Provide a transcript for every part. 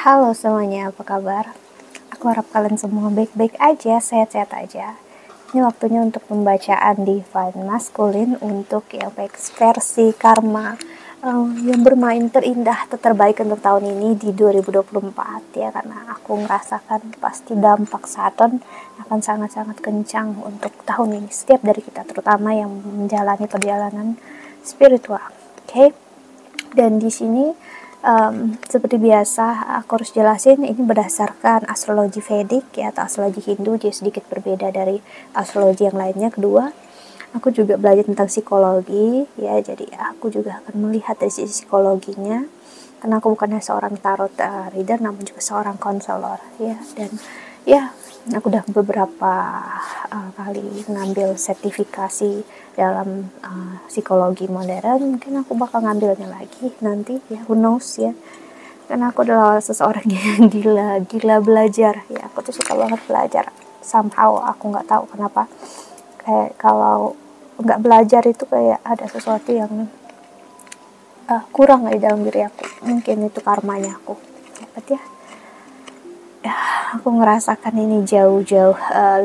Halo semuanya, apa kabar? Aku harap kalian semua baik-baik aja, sehat-sehat aja. Ini waktunya untuk pembacaan Divine Masculine untuk yang versi karma yang bermain terindah atau terbaik untuk tahun ini di 2024 ya, karena aku merasakan pasti dampak Saturn akan sangat-sangat kencang untuk tahun ini setiap dari kita, terutama yang menjalani perjalanan spiritual. Oke. Dan di sini seperti biasa aku harus jelasin ini berdasarkan astrologi Vedic ya, atau astrologi Hindu, jadi sedikit berbeda dari astrologi yang lainnya. Kedua, aku juga belajar tentang psikologi ya, jadi aku juga akan melihat dari sisi psikologinya, karena aku bukannya seorang tarot reader namun juga seorang konselor ya. Dan ya, aku udah beberapa kali ngambil sertifikasi dalam psikologi modern. Mungkin aku bakal ngambilnya lagi nanti ya, who knows ya, karena aku adalah seseorang yang gila belajar ya. Aku tuh suka banget belajar, somehow aku nggak tahu kenapa, kayak kalau nggak belajar itu kayak ada sesuatu yang kurang di dalam diri aku. Mungkin itu karmanya aku dapat ya. Aku ngerasakan ini jauh-jauh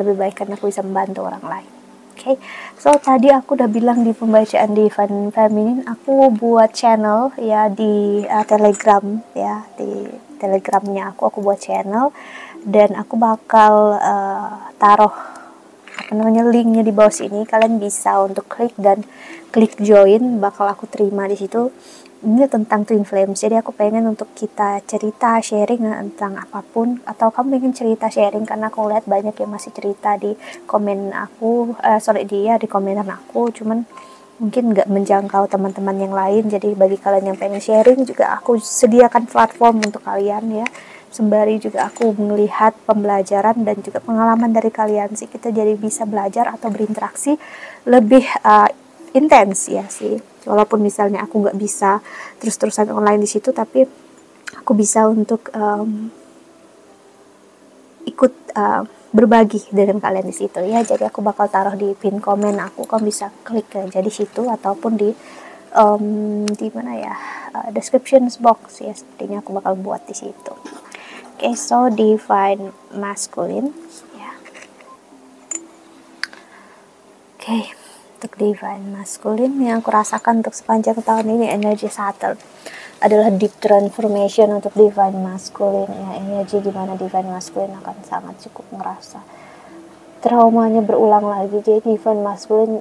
lebih baik karena aku bisa membantu orang lain. Oke, so tadi aku udah bilang di pembacaan Divine Feminine, aku buat channel ya di Telegram ya, di Telegramnya aku buat channel, dan aku bakal taruh linknya di bawah sini. Kalian bisa untuk klik dan klik join, bakal aku terima di situ. Ini tentang Twin Flames, jadi aku pengen untuk kita cerita sharing tentang apapun, atau kamu ingin cerita sharing, karena aku lihat banyak yang masih cerita di komen aku, di komenan aku, cuman mungkin nggak menjangkau teman-teman yang lain. Jadi bagi kalian yang pengen sharing juga aku sediakan platform untuk kalian ya, sembari juga aku melihat pembelajaran dan juga pengalaman dari kalian sih, kita jadi bisa belajar atau berinteraksi lebih intens ya sih. Walaupun misalnya aku nggak bisa terus-terusan online di situ, tapi aku bisa untuk ikut berbagi dengan kalian di situ ya. Jadi aku bakal taruh di pin komen aku, kamu bisa klik aja di situ, ataupun di mana ya, description box ya, sepertinya aku bakal buat di situ. Oke, so Divine Masculine ya. Oke. Untuk Divine Masculine yang aku rasakan untuk sepanjang tahun ini, energi Saturn adalah deep transformation untuk Divine Masculine ya, energi dimana Divine Masculine akan sangat cukup ngerasa traumanya berulang lagi. Jadi Divine Masculine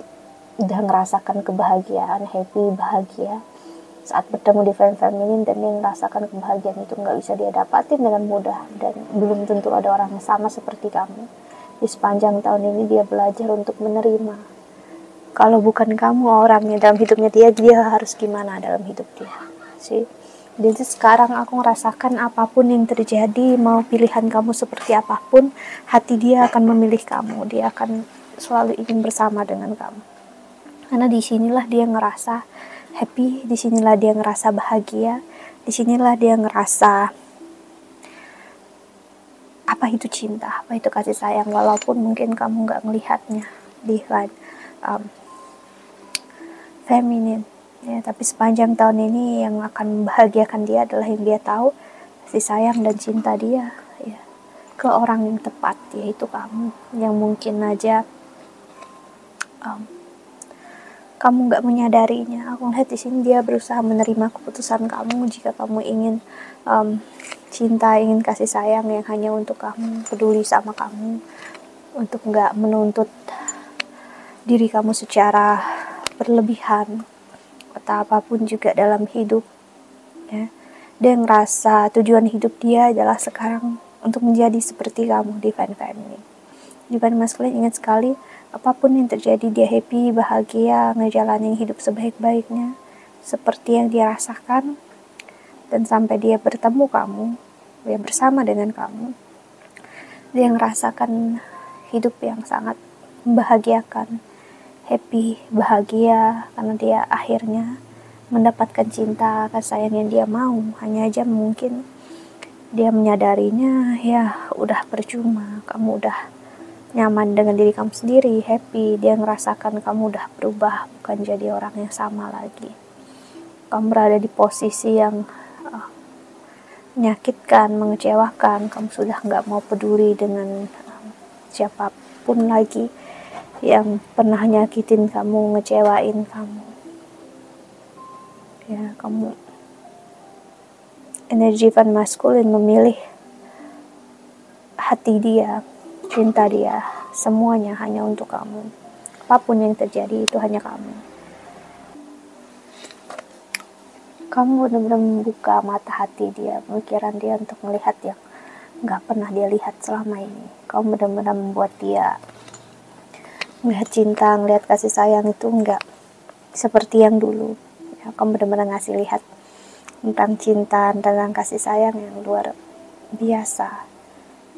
udah ngerasakan kebahagiaan, happy, bahagia saat bertemu Divine Feminine, dan dia merasakan kebahagiaan itu nggak bisa dia dapatin dengan mudah, dan belum tentu ada orang yang sama seperti kamu. Di sepanjang tahun ini dia belajar untuk menerima, kalau bukan kamu orangnya dalam hidupnya dia harus gimana dalam hidup dia sih. Jadi sekarang aku ngerasakan apapun yang terjadi, mau pilihan kamu seperti apapun, hati dia akan memilih kamu, dia akan selalu ingin bersama dengan kamu, karena disinilah dia ngerasa happy, disinilah dia ngerasa bahagia, disinilah dia ngerasa apa itu cinta, apa itu kasih sayang, walaupun mungkin kamu nggak melihatnya di Feminine ya. Tapi sepanjang tahun ini yang akan membahagiakan dia adalah yang dia tahu kasih sayang dan cinta dia ya ke orang yang tepat, yaitu kamu, yang mungkin aja kamu nggak menyadarinya. Aku lihat di sini dia berusaha menerima keputusan kamu. Jika kamu ingin cinta, ingin kasih sayang yang hanya untuk kamu, peduli sama kamu, untuk nggak menuntut diri kamu secara berlebihan atau apapun juga dalam hidup ya. Dia ngerasa tujuan hidup dia adalah sekarang untuk menjadi seperti kamu, Divine Feminine. Divine Masculine ingat sekali, apapun yang terjadi dia happy, bahagia, ngejalanin hidup sebaik-baiknya seperti yang dia rasakan, dan sampai dia bertemu kamu, dia bersama dengan kamu, dia ngerasakan hidup yang sangat membahagiakan, happy, bahagia, karena dia akhirnya mendapatkan cinta, kasih sayang yang dia mau. Hanya aja mungkin dia menyadarinya ya udah percuma, kamu udah nyaman dengan diri kamu sendiri, happy. Dia ngerasakan kamu udah berubah, bukan jadi orang yang sama lagi. Kamu berada di posisi yang menyakitkan, mengecewakan, kamu sudah nggak mau peduli dengan siapapun lagi yang pernah nyakitin kamu, ngecewain kamu. Ya, kamu energi Van Maskulin memilih hati dia, cinta dia, semuanya hanya untuk kamu. Apapun yang terjadi itu hanya kamu. Kamu benar-benar membuka mata hati dia, pemikiran dia untuk melihat yang nggak pernah dia lihat selama ini. Kamu benar-benar membuat dia melihat cinta, melihat kasih sayang itu nggak seperti yang dulu. Ya, kamu benar-benar ngasih lihat tentang cinta, tentang kasih sayang yang luar biasa,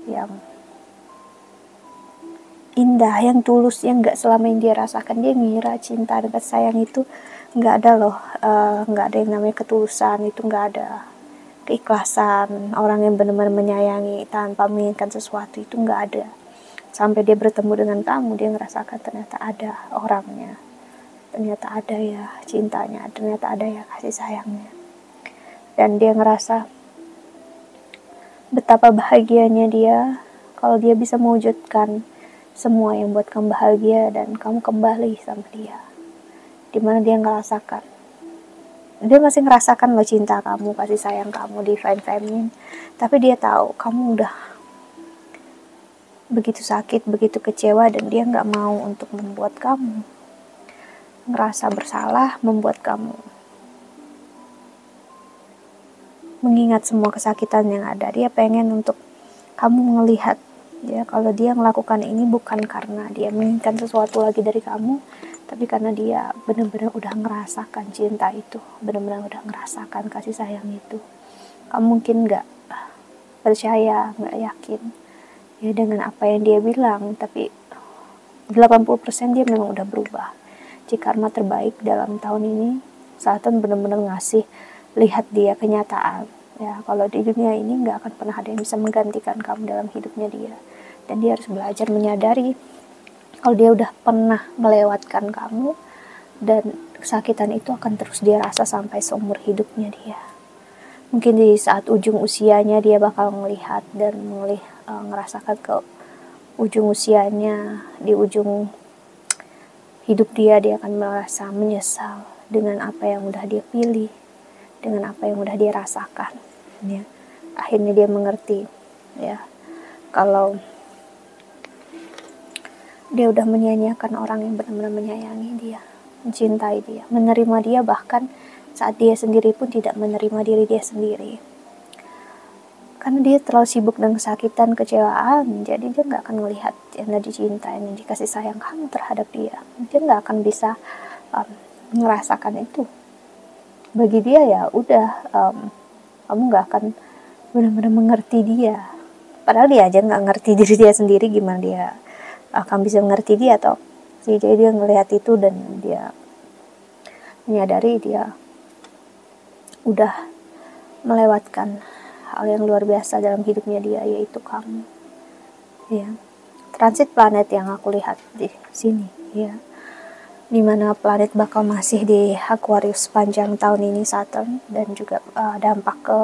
yang indah, yang tulus, yang nggak selama yang dia rasakan. Dia ngira cinta dan kasih sayang itu nggak ada loh, nggak ada yang namanya ketulusan, itu nggak ada. Keikhlasan, orang yang benar-benar menyayangi tanpa menginginkan sesuatu itu nggak ada. Sampai dia bertemu dengan kamu, dia ngerasakan ternyata ada orangnya, ternyata ada ya cintanya, ternyata ada ya kasih sayangnya. Dan dia ngerasa betapa bahagianya dia kalau dia bisa mewujudkan semua yang buat kamu bahagia dan kamu kembali sama dia. Dimana dia ngerasakan, dia masih ngerasakan loh cinta kamu, kasih sayang kamu di Divine Feminine, tapi dia tahu kamu udah begitu sakit, begitu kecewa, dan dia nggak mau untuk membuat kamu ngerasa bersalah, membuat kamu mengingat semua kesakitan yang ada. Dia pengen untuk kamu melihat ya kalau dia melakukan ini bukan karena dia menginginkan sesuatu lagi dari kamu, tapi karena dia benar-benar udah ngerasakan cinta itu, benar-benar udah ngerasakan kasih sayang itu. Kamu mungkin nggak percaya, nggak yakin ya dengan apa yang dia bilang, tapi 80% dia memang udah berubah. Jika karma terbaik dalam tahun ini, Saturn benar-benar ngasih lihat dia kenyataan ya kalau di dunia ini nggak akan pernah ada yang bisa menggantikan kamu dalam hidupnya dia, dan dia harus belajar menyadari kalau dia udah pernah melewatkan kamu, dan kesakitan itu akan terus dia rasa sampai seumur hidupnya dia. Mungkin di saat ujung usianya dia bakal melihat dan ngerasakan ke ujung usianya, di ujung hidup dia akan merasa menyesal dengan apa yang udah dia pilih, dengan apa yang udah dia rasakan ya. Akhirnya dia mengerti ya kalau dia udah menyia-nyiakan orang yang benar-benar menyayangi dia, mencintai dia, menerima dia, bahkan saat dia sendiri pun tidak menerima diri dia sendiri. Karena dia terlalu sibuk dengan kesakitan, kecewaan, jadi dia nggak akan melihat energi cinta, energi kasih sayang kamu terhadap dia. Dia nggak akan bisa merasakan itu. Bagi dia ya udah, kamu nggak akan benar-benar mengerti dia. Padahal dia aja nggak ngerti diri dia sendiri, gimana dia akan bisa mengerti dia atau jadi dia ngelihat itu dan dia menyadari dia udah melewatkan hal yang luar biasa dalam hidupnya dia, yaitu kamu ya. Transit planet yang aku lihat di sini ya, dimana planet bakal masih di Aquarius sepanjang tahun ini, Saturn, dan juga dampak ke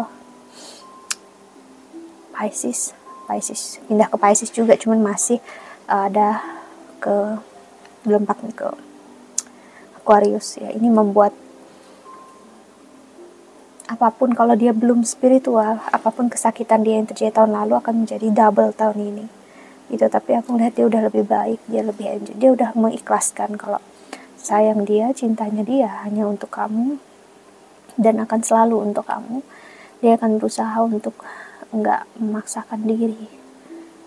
Pisces pindah ke Pisces juga, cuman masih ada ke dampaknya ke Aquarius ya. Ini membuat apapun, kalau dia belum spiritual, apapun kesakitan dia yang terjadi tahun lalu akan menjadi double tahun ini gitu. Tapi aku lihat dia udah lebih baik, dia lebih enjoy, dia udah mengikhlaskan kalau sayang dia, cintanya dia hanya untuk kamu dan akan selalu untuk kamu. Dia akan berusaha untuk enggak memaksakan diri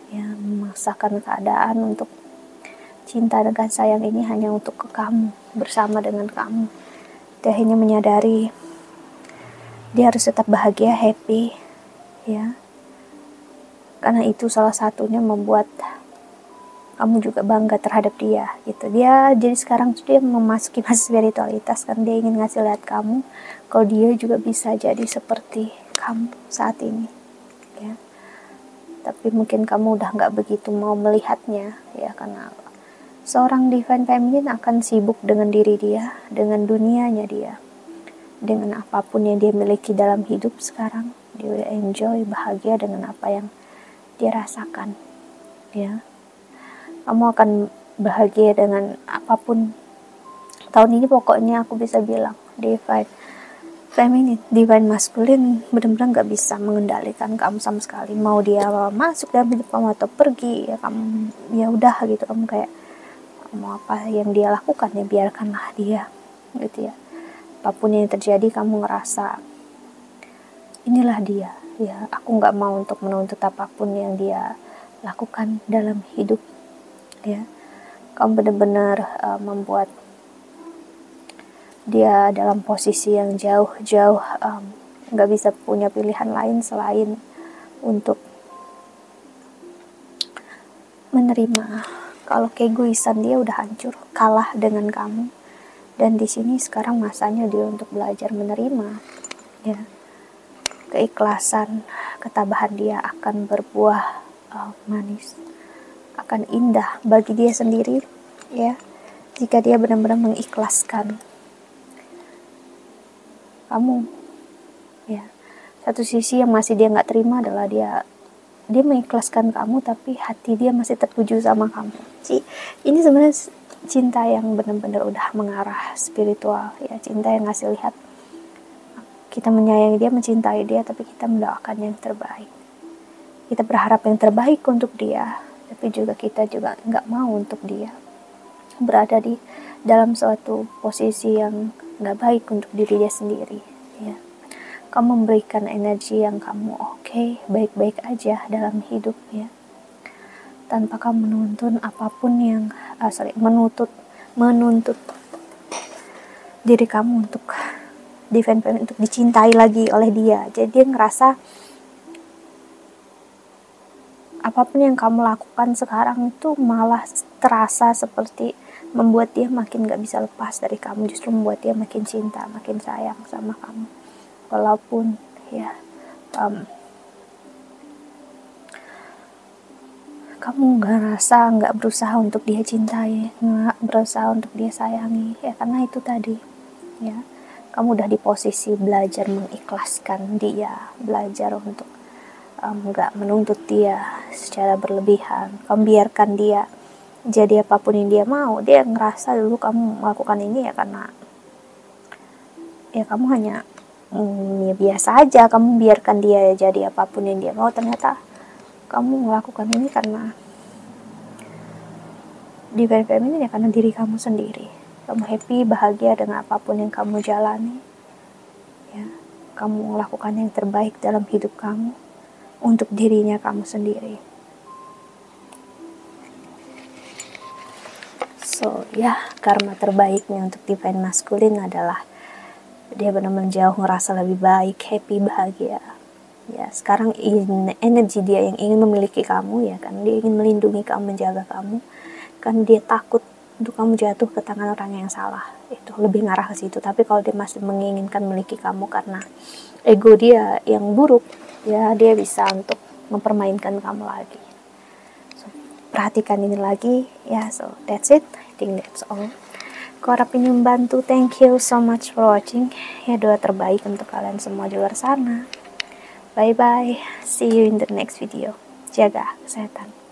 ya, memaksakan keadaan untuk cinta dan kasih sayang ini hanya untuk ke kamu, bersama dengan kamu. Dia hanya menyadari dia harus tetap bahagia, happy ya, karena itu salah satunya membuat kamu juga bangga terhadap dia gitu. Dia jadi sekarang dia memasuki masa spiritualitas kan, dia ingin ngasih lihat kamu kalau dia juga bisa jadi seperti kamu saat ini ya. Tapi mungkin kamu udah nggak begitu mau melihatnya ya, karena seorang Divine Feminine akan sibuk dengan diri dia, dengan dunianya dia, dengan apapun yang dia miliki dalam hidup sekarang dia udah enjoy, bahagia dengan apa yang dia rasakan, ya. Kamu akan bahagia dengan apapun tahun ini. Pokoknya aku bisa bilang divine feminine, divine masculine benar-benar gak bisa mengendalikan kamu sama sekali. Mau dia masuk dalam hidup kamu atau pergi, ya kamu ya udah gitu, kamu kayak mau apa yang dia lakukan ya biarkanlah dia gitu ya. Apapun yang terjadi kamu ngerasa inilah dia, ya aku nggak mau untuk menuntut apapun yang dia lakukan dalam hidup, ya. Kamu benar-benar membuat dia dalam posisi yang jauh-jauh nggak bisa punya pilihan lain selain untuk menerima kalau keegoisan dia udah hancur, kalah dengan kamu. Dan di sini sekarang masanya dia untuk belajar menerima, ya. Keikhlasan, ketabahan dia akan berbuah manis, akan indah bagi dia sendiri, ya. Jika dia benar-benar mengikhlaskan kamu, ya. Satu sisi yang masih dia nggak terima adalah dia mengikhlaskan kamu tapi hati dia masih tertuju sama kamu. Ini sebenarnya cinta yang benar-benar udah mengarah spiritual, ya. Cinta yang ngasih lihat kita menyayangi dia, mencintai dia, tapi kita mendoakan yang terbaik. Kita berharap yang terbaik untuk dia, tapi juga kita juga nggak mau untuk dia berada di dalam suatu posisi yang nggak baik untuk diri dia sendiri, ya. Kamu memberikan energi yang kamu baik-baik aja dalam hidup, ya, tanpa kamu menuntut apapun yang menuntut diri kamu untuk untuk dicintai lagi oleh dia. Jadi dia ngerasa apapun yang kamu lakukan sekarang itu malah terasa seperti membuat dia makin gak bisa lepas dari kamu, justru membuat dia makin cinta, makin sayang sama kamu. Walaupun ya kamu nggak berusaha untuk dia cintai, nggak berusaha untuk dia sayangi, ya karena itu tadi, ya, kamu udah di posisi belajar mengikhlaskan dia, belajar untuk nggak menuntut dia secara berlebihan. Kamu biarkan dia jadi apapun yang dia mau. Dia ngerasa dulu kamu melakukan ini ya karena ya kamu hanya ya biasa aja, kamu biarkan dia jadi apapun yang dia mau. Ternyata kamu melakukan ini karena divine feminine, ya karena diri kamu sendiri. Kamu happy, bahagia dengan apapun yang kamu jalani, ya. Kamu melakukan yang terbaik dalam hidup kamu untuk dirinya kamu sendiri. So ya, karma terbaiknya untuk divine masculine adalah dia benar-benar jauh ngerasa lebih baik, happy, bahagia. Ya, sekarang energi dia yang ingin memiliki kamu, ya kan, dia ingin melindungi kamu, menjaga kamu, kan dia takut untuk kamu jatuh ke tangan orang yang salah. Itu lebih ngarah ke situ. Tapi kalau dia masih menginginkan memiliki kamu karena ego dia yang buruk, ya dia bisa untuk mempermainkan kamu lagi. So, perhatikan ini lagi, ya. So that's it, I think that's all. Aku harap ini membantu. Thank you so much for watching. Ya, doa terbaik untuk kalian semua di luar sana. Bye bye, see you in the next video. Jaga kesehatan.